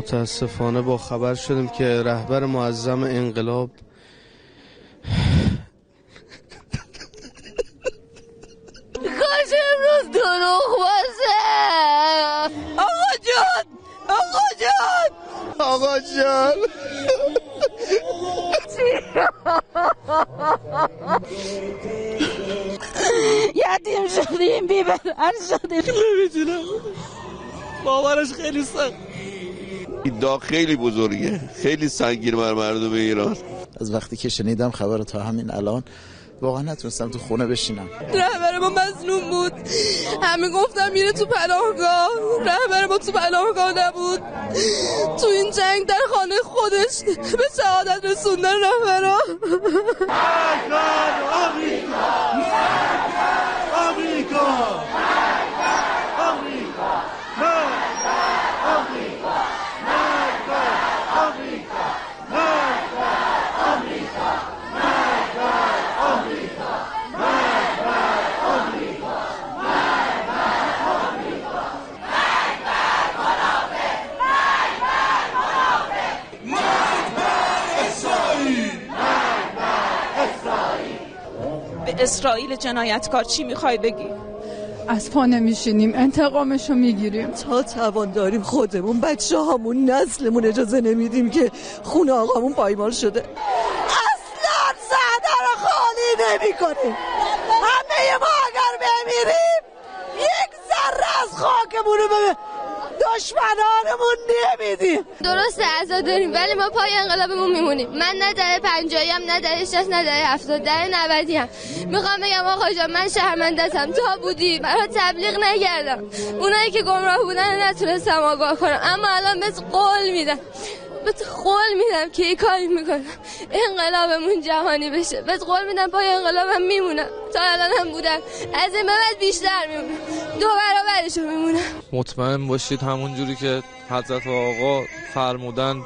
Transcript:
متاسفانه با خبر شدیم که رهبر معظم انقلاب کاش امروز دروغ باشه. آقا جان یتیم شدیم، بی‌برن شدیم. نمیتونم باورش خیلی سخت. این داغ خیلی بزرگه، خیلی سنگین بر مردم ایران. از وقتی که شنیدم خبر تا همین الان واقعا نتونستم تو خونه بشینم. رهبر ما مظلوم بود، همه گفتم میره تو پناهگاه، رهبر ما تو پناهگاه نبود، تو این جنگ در خانه خودش به شهادت رسوندن رهبرا. به اسرائیل جنایتکار چی میخوای بگی؟ از پا نمیشینیم، انتقامشو میگیریم. تا توان داریم خودمون، بچه هامون، نسلمون اجازه نمیدیم که خونه آقامون پایمال شده. اصلا صحنه رو خالی نمی کنیم. همه ما اگر بمیریم یک ذره از خاکمون رو به دشمنانمون نمیدیم. درسته عزا داریم ولی ما پای انقلابمون میمونیم. من نه در 50 ام، نه در 60، نه در 70، در 90 ام. میخوام بگم آقا جان من شرمنده‌ام، تا بودی برات تبلیغ نکردم، اونایی که گمراه بودن نتونستم آگاه کنم، اما الان بهت قول میدم که این کاری میکنم انقلابمون جهانی بشه. بهت قول میدم پای انقلابم میمونم، تا الان هم بودم، از این بعد بیشتر میمونم، 2 برابرشو میمونم. مطمئن باشید همون جوری که حضرت آقا فرمودند